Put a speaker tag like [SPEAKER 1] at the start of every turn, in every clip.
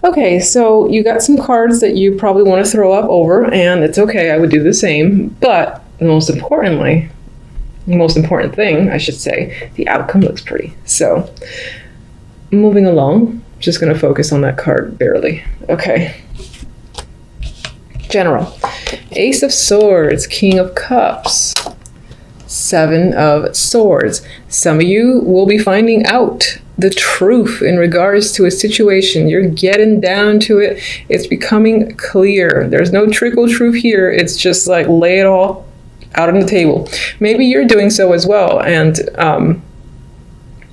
[SPEAKER 1] Okay, so you got some cards that you probably want to throw up over, and it's okay, I would do the same. But most importantly, the most important thing, I should say, the outcome looks pretty. So, moving along, just going to focus on that card barely. Okay. General. Ace of Swords, King of Cups, Seven of Swords. Some of you will be finding out the truth in regards to a situation. You're getting down to it. It's becoming clear. There's no trickle truth here. It's just like lay it all out on the table. Maybe you're doing so as well. And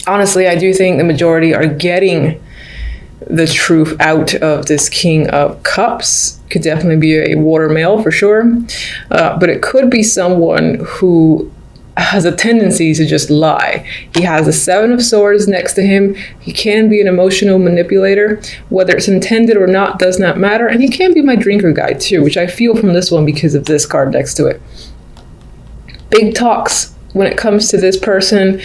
[SPEAKER 1] honestly, I do think the majority are getting the truth out of this King of Cups. Could definitely be a water male for sure. But it could be someone who has a tendency to just lie. He has a Seven of Swords next to him. He can be an emotional manipulator. Whether it's intended or not does not matter. And he can be my drinker guy too, which I feel from this one because of this card next to it. Big talks when it comes to this person.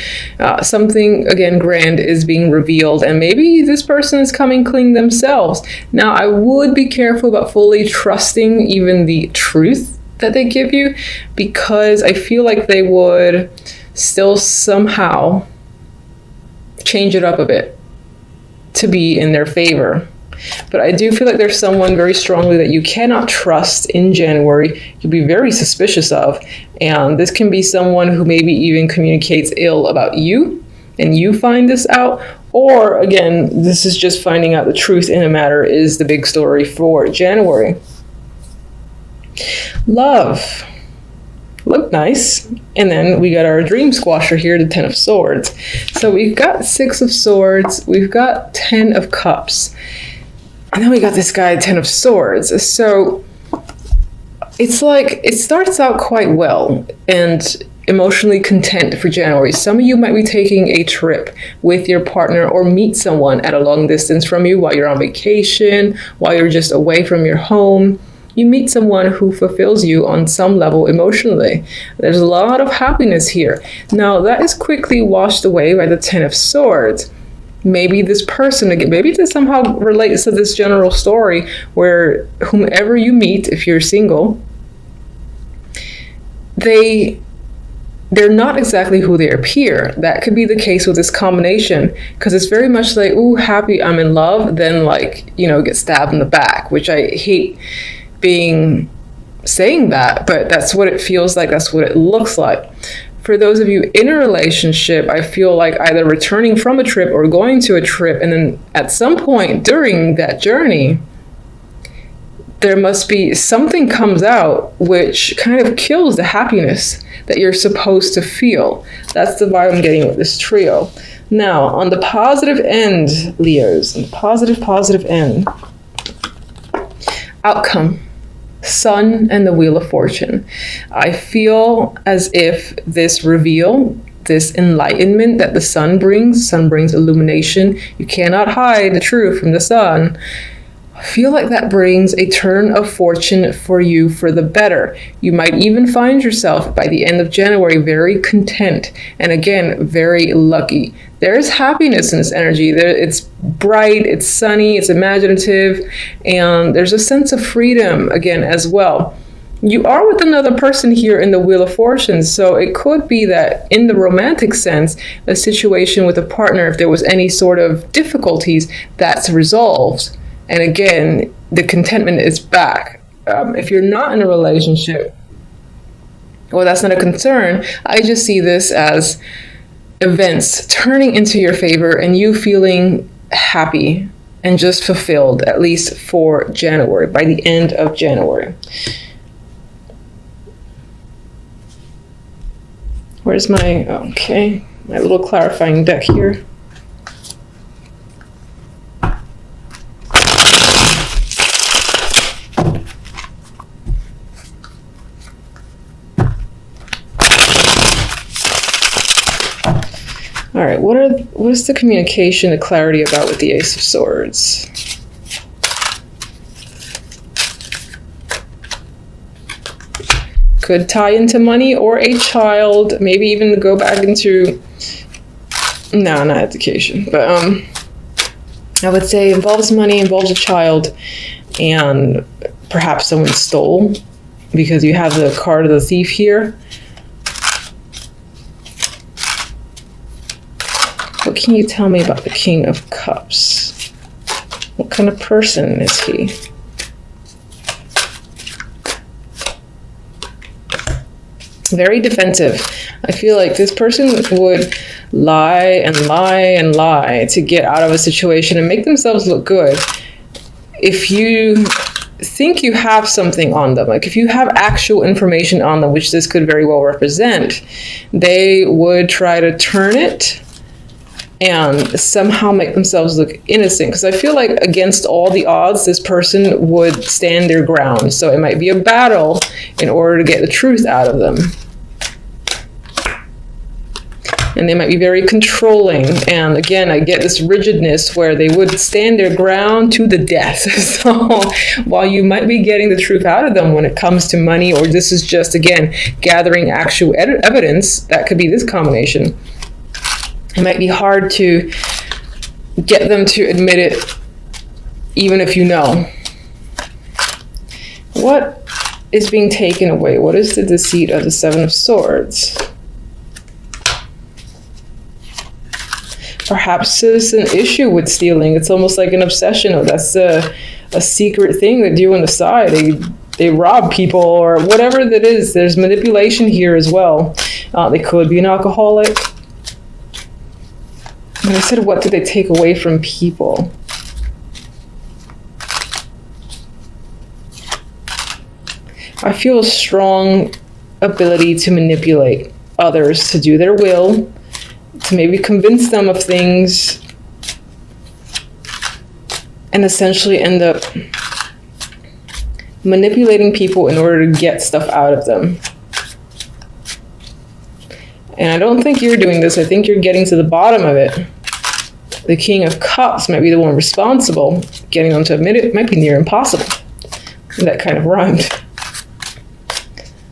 [SPEAKER 1] Something, again, grand is being revealed, and maybe this person is coming clean themselves. Now, I would be careful about fully trusting even the truth that they give you, because I feel like they would still somehow change it up a bit to be in their favor. But I do feel like there's someone very strongly that you cannot trust in January. You'll be very suspicious of. And this can be someone who maybe even communicates ill about you, and you find this out. Or again, this is just finding out the truth in a matter is the big story for January. Love. Look nice. And then we got our dream squasher here, the Ten of Swords. So we've got Six of Swords. We've got 10 of Cups. And then we got this guy, 10 of Swords. So it's like, it starts out quite well and emotionally content for January. Some of you might be taking a trip with your partner or meet someone at a long distance from you while you're on vacation, while you're just away from your home. You meet someone who fulfills you on some level emotionally. There's a lot of happiness here. Now, that is quickly washed away by the 10 of Swords. Maybe this person, again, maybe this somehow relates to this general story where whomever you meet, if you're single, they're not exactly who they appear. That could be the case with this combination, because it's very much like, ooh, happy, I'm in love, then like, you know, get stabbed in the back, which I hate saying that, but that's what it feels like. That's what it looks like. For those of you in a relationship, I feel like either returning from a trip or going to a trip, and then at some point during that journey, there must be something comes out which kind of kills the happiness that you're supposed to feel. That's the vibe I'm getting with this trio. Now, on the positive end, Leos, on the positive end, outcome. Sun and the Wheel of Fortune. I feel as if this reveal, this enlightenment that the sun brings illumination. You cannot hide the truth from the sun. I feel like that brings a turn of fortune for you for the better. You might even find yourself by the end of January very content and again, very lucky. There's happiness in this energy. It's bright, it's sunny, it's imaginative, and there's a sense of freedom again as well. You are with another person here in the Wheel of Fortune, so it could be that in the romantic sense, a situation with a partner, if there was any sort of difficulties, that's resolved. And again, the contentment is back. If you're not in a relationship, well, that's not a concern. I just see this as events turning into your favor and you feeling happy and just fulfilled, at least for January, by the end of January. Where's my little clarifying deck here? All right, what is the communication, the clarity about with the Ace of Swords? Could tie into money or a child, maybe even go back into, no, not education, but I would say involves money, involves a child, and perhaps someone stole, because you have the card of the thief here. What can you tell me about the King of Cups? What kind of person is he? Very defensive. I feel like this person would lie and lie and lie to get out of a situation and make themselves look good. If you think you have something on them, like if you have actual information on them, which this could very well represent, they would try to turn it and somehow make themselves look innocent. Because I feel like against all the odds, this person would stand their ground. So it might be a battle in order to get the truth out of them. And they might be very controlling. And again, I get this rigidness where they would stand their ground to the death. So while you might be getting the truth out of them when it comes to money, or this is just, again, gathering actual evidence, that could be this combination. It might be hard to get them to admit it, even if you know. What is being taken away? What is the deceit of the Seven of Swords? Perhaps there's an issue with stealing. It's almost like an obsession. Or that's a secret thing they do on the side. They rob people or whatever that is. There's manipulation here as well. They could be an alcoholic. But I said, what do they take away from people? I feel a strong ability to manipulate others to do their will, to maybe convince them of things, and essentially end up manipulating people in order to get stuff out of them. And I don't think you're doing this. I think you're getting to the bottom of it. The King of Cups might be the one responsible. Getting them to admit it might be near impossible. That kind of rhymed.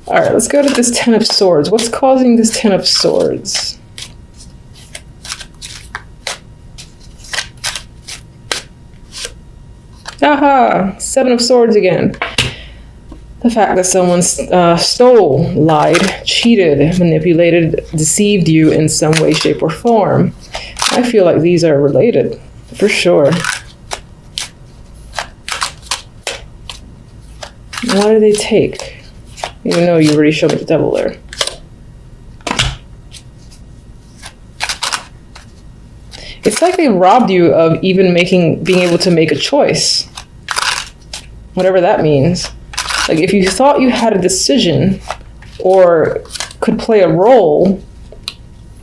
[SPEAKER 1] All right, let's go to this Ten of Swords. What's causing this Ten of Swords? Aha! Seven of Swords again. The fact that someone stole, lied, cheated, manipulated, deceived you in some way, shape, or form. I feel like these are related, for sure. What do they take? Even though you already showed me the devil there. It's like they robbed you of even being able to make a choice. Whatever that means. Like if you thought you had a decision or could play a role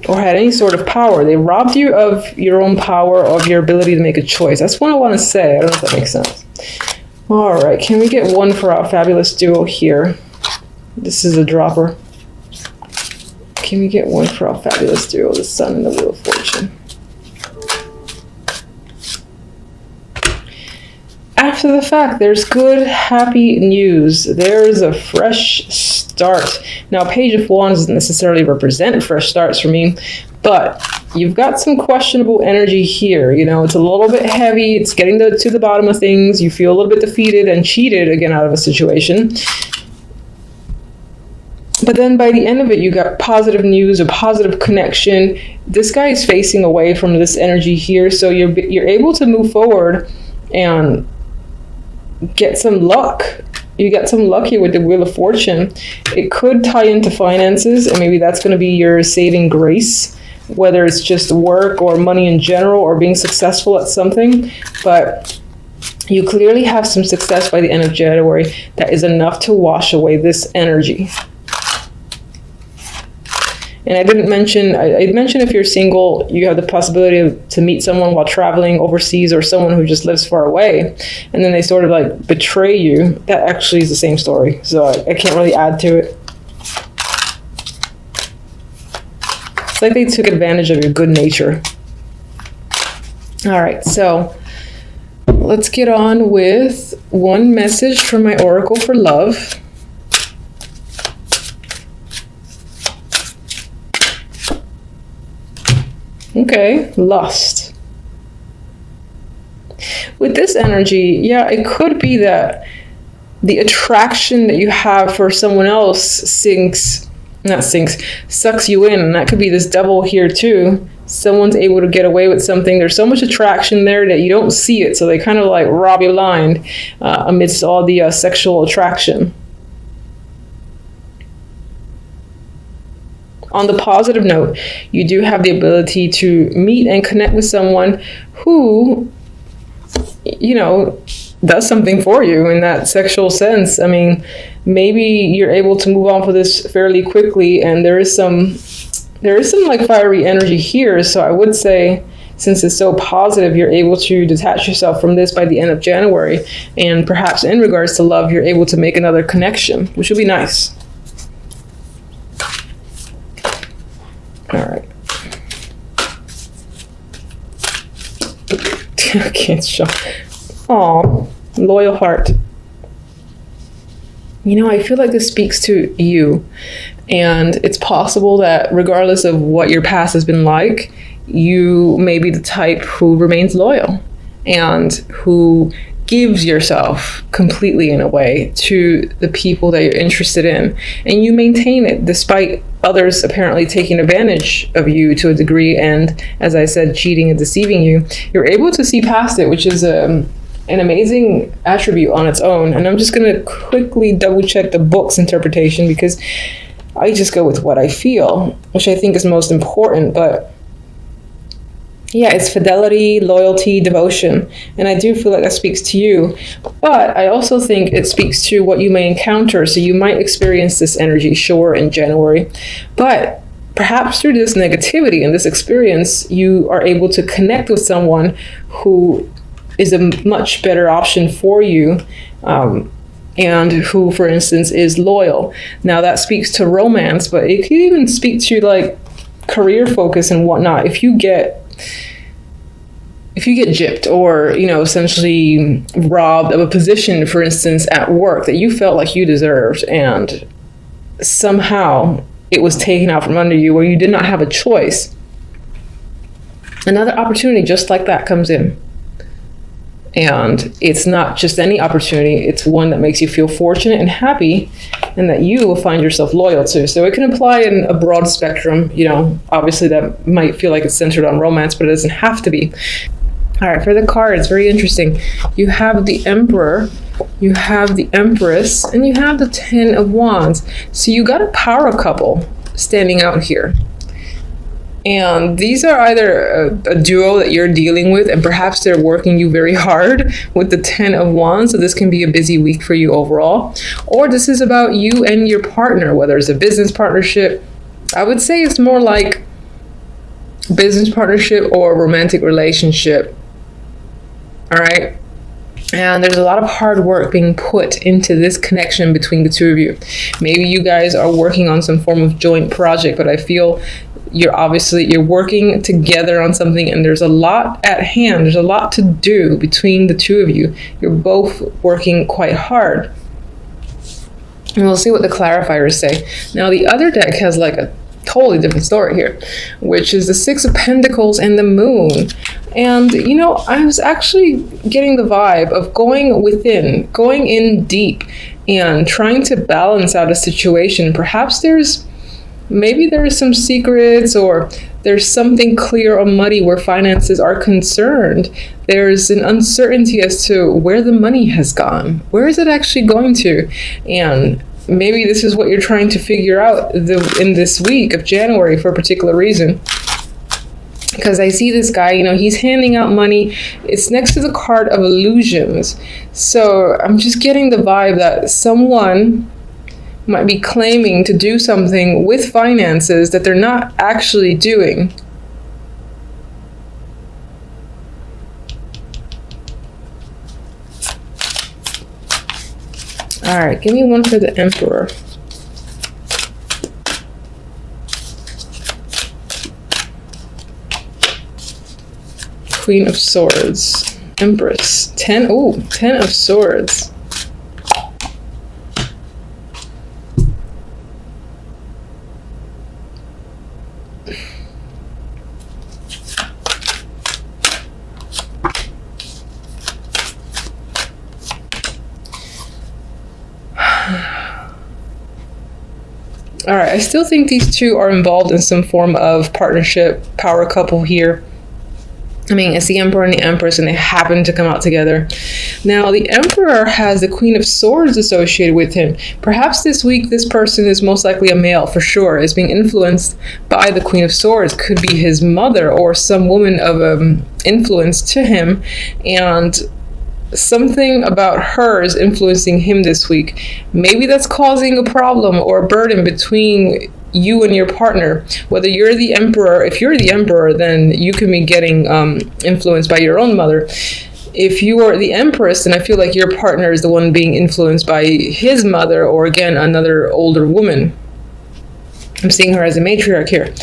[SPEAKER 1] or had any sort of power, they robbed you of your own power, of your ability to make a choice. That's what I want to say. I don't know if that makes sense. All right, can we get one for our fabulous duo here? This is a dropper. Can we get one for our fabulous duo, the Sun and the Wheel of Fortune? After the fact, there's good, happy news. There's a fresh start. Now, Page of Wands doesn't necessarily represent fresh starts for me, but you've got some questionable energy here. You know, it's a little bit heavy. It's getting to the bottom of things. You feel a little bit defeated and cheated again out of a situation. But then by the end of it, you got positive news, a positive connection. This guy is facing away from this energy here, so you're able to move forward and get some luck. You got some luck here with the Wheel of Fortune. It could tie into finances, and maybe that's going to be your saving grace, whether it's just work or money in general or being successful at something. But you clearly have some success by the end of January that is enough to wash away this energy. And I didn't mention, I mentioned if you're single, you have the possibility to meet someone while traveling overseas, or someone who just lives far away, and then they sort of like betray you. That actually is the same story, so I can't really add to it. It's like they took advantage of your good nature. All right, so let's get on with one message from my Oracle for love. Okay, lust. with this energy, yeah, it could be that the attraction that you have for someone else sucks you in. And that could be this double here too. Someone's able to get away with something. There's so much attraction there that you don't see it. So they kind of like rob you blind amidst all the sexual attraction. On the positive note, you do have the ability to meet and connect with someone who, you know, does something for you in that sexual sense. I mean, maybe you're able to move on for this fairly quickly, and there is some like fiery energy here. So I would say, since it's so positive, you're able to detach yourself from this by the end of January, and perhaps in regards to love, you're able to make another connection, which would be nice. All right. I can't show. Aw, loyal heart. You know, I feel like this speaks to you. And it's possible that regardless of what your past has been like, you may be the type who remains loyal and who gives yourself completely, in a way, to the people that you're interested in. And you maintain it despite others apparently taking advantage of you to a degree. And as I said, cheating and deceiving you. You're able to see past it, which is an amazing attribute on its own. And I'm just going to quickly double check the book's interpretation, because I just go with what I feel, which I think is most important. But yeah, it's fidelity, loyalty, devotion. And I do feel like that speaks to you. But I also think it speaks to what you may encounter. So you might experience this energy, sure, in January. But perhaps through this negativity and this experience, you are able to connect with someone who is a much better option for you. And who, for instance, is loyal. Now that speaks to romance, but it could even speak to like career focus and whatnot. If you get gypped, or, you know, essentially robbed of a position, for instance, at work that you felt like you deserved, and somehow it was taken out from under you, where you did not have a choice, another opportunity just like that comes in. And it's not just any opportunity, it's one that makes you feel fortunate and happy, and that you will find yourself loyal to. So it can apply in a broad spectrum. You know, obviously that might feel like it's centered on romance, but it doesn't have to be. All right, for the cards, very interesting. You have the Emperor, you have the Empress, and you have the Ten of Wands. So you got a power couple standing out here. And these are either a duo that you're dealing with, and perhaps they're working you very hard with the Ten of Wands. So this can be a busy week for you overall. Or this is about you and your partner, whether it's a business partnership. I would say it's more like business partnership or romantic relationship. All right. And there's a lot of hard work being put into this connection between the two of you. Maybe you guys are working on some form of joint project, but I feel you're working together on something, and there's a lot at hand. There's a lot to do between the two of you. You're both working quite hard. And we'll see what the clarifiers say. Now, the other deck has like a totally different story here, which is the Six of Pentacles and the Moon. And, you know, I was actually getting the vibe of going within, going in deep, and trying to balance out a situation. Perhaps maybe there are some secrets, or there's something clear or muddy where finances are concerned. There's an uncertainty as to where the money has gone. Where is it actually going to? And maybe this is what you're trying to figure out in this week of January for a particular reason. Because I see this guy, you know, he's handing out money. It's next to the card of illusions. So I'm just getting the vibe that someone might be claiming to do something with finances that they're not actually doing. All right, give me one for the Emperor. Queen of Swords, Empress, 10 of Swords. All right, I still think these two are involved in some form of partnership, power couple here. I mean, it's the Emperor and the Empress, and they happen to come out together. Now, the Emperor has the Queen of Swords associated with him. Perhaps this week, this person is most likely a male, for sure, is being influenced by the Queen of Swords. Could be his mother or some woman of influence to him, and something about her is influencing him this week. Maybe that's causing a problem or a burden between you and your partner. Whether you're the emperor, if you're the emperor, then you can be getting influenced by your own mother. If you are the empress, then I feel like your partner is the one being influenced by his mother, or again, another older woman. I'm seeing her as a matriarch here.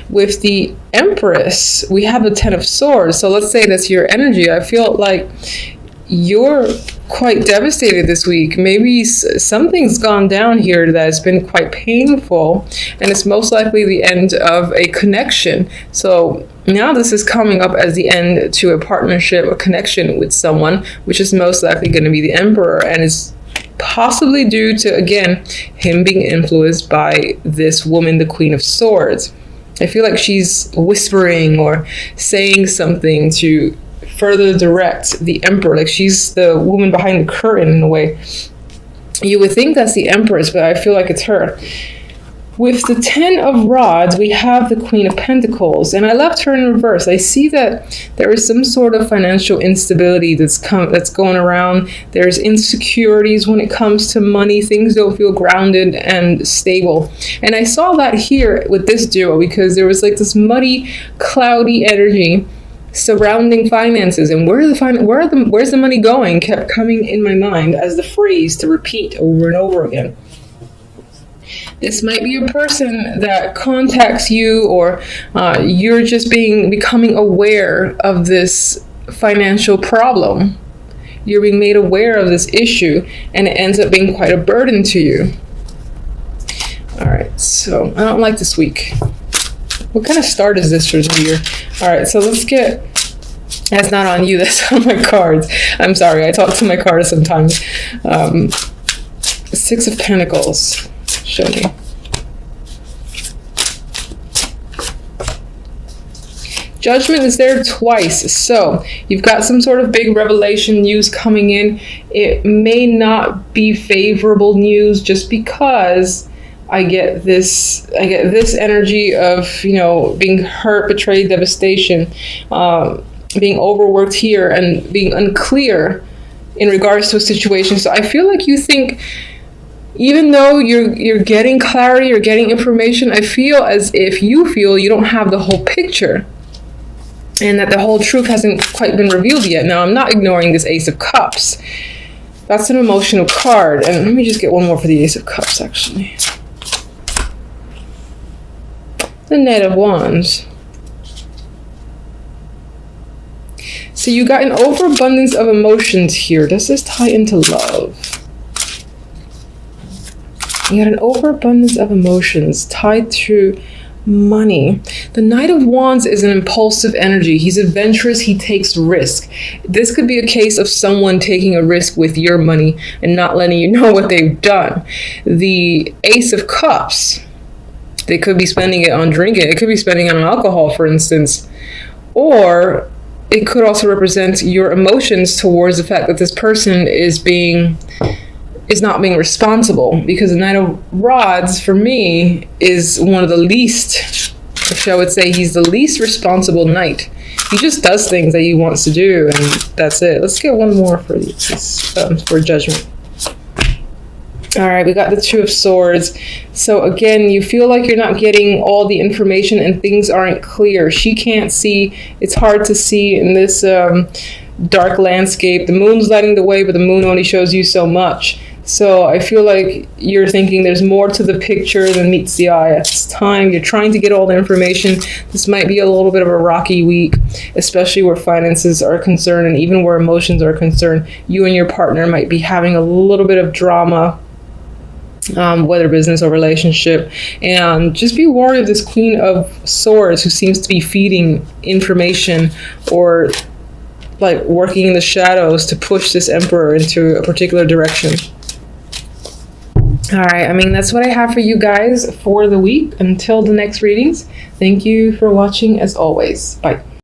[SPEAKER 1] With the Empress, we have the Ten of Swords. So let's say that's your energy. I feel like you're quite devastated this week. Maybe something's gone down here that has been quite painful, and it's most likely the end of a connection. So now this is coming up as the end to a partnership, a connection with someone, which is most likely going to be the Emperor, and is possibly due to, again, him being influenced by this woman, the Queen of Swords. I feel like she's whispering or saying something to further direct the Emperor, like she's the woman behind the curtain in a way. You would think that's the Empress, but I feel like it's her. With the Ten of Rods, we have the Queen of Pentacles, and I left her in reverse. I see that there is some sort of financial instability that's going around. There's insecurities when it comes to money. Things don't feel grounded and stable. And I saw that here with this duo, because there was like this muddy, cloudy energy surrounding finances, and where's the money going kept coming in my mind as the phrase to repeat over and over again. This might be a person that contacts you, or you're just becoming aware of this financial problem. You're being made aware of this issue, and it ends up being quite a burden to you. All right, so I don't like this week. What kind of start is this for the year? All right, so let's get... That's not on you, that's on my cards. I'm sorry, I talk to my cards sometimes. Six of Pentacles. Show me. Judgment is there twice. So you've got some sort of big revelation news coming in. It may not be favorable news, just because I get this energy of, you know, being hurt, betrayed, devastation, being overworked here, and being unclear in regards to a situation. So I feel like you think, even though you're getting clarity, you're getting information, I feel as if you feel you don't have the whole picture, and that the whole truth hasn't quite been revealed yet. Now, I'm not ignoring this Ace of Cups. That's an emotional card. And let me just get one more for the Ace of Cups, actually. The Knight of Wands. So you got an overabundance of emotions here. Does this tie into love? You got an overabundance of emotions tied to money. The Knight of Wands is an impulsive energy. He's adventurous. He takes risk. This could be a case of someone taking a risk with your money and not letting you know what they've done. The Ace of Cups, they could be spending it on drinking. It could be spending it on alcohol, for instance. Or it could also represent your emotions towards the fact that this person is not being responsible, because the Knight of Rods, for me, is one of the least, I would say he's the least responsible knight. He just does things that he wants to do, and that's it. Let's get one more for Judgment. All right, we got the Two of Swords. So again, you feel like you're not getting all the information and things aren't clear. She can't see. It's hard to see in this dark landscape. The moon's lighting the way, but the moon only shows you so much. So I feel like you're thinking there's more to the picture than meets the eye at this time. You're trying to get all the information. This might be a little bit of a rocky week, especially where finances are concerned, and even where emotions are concerned. You and your partner might be having a little bit of drama, whether business or relationship. And just be wary of this Queen of Swords, who seems to be feeding information or like working in the shadows to push this Emperor into a particular direction. All right, I mean, that's what I have for you guys for the week. Until the next readings, thank you for watching as always. Bye.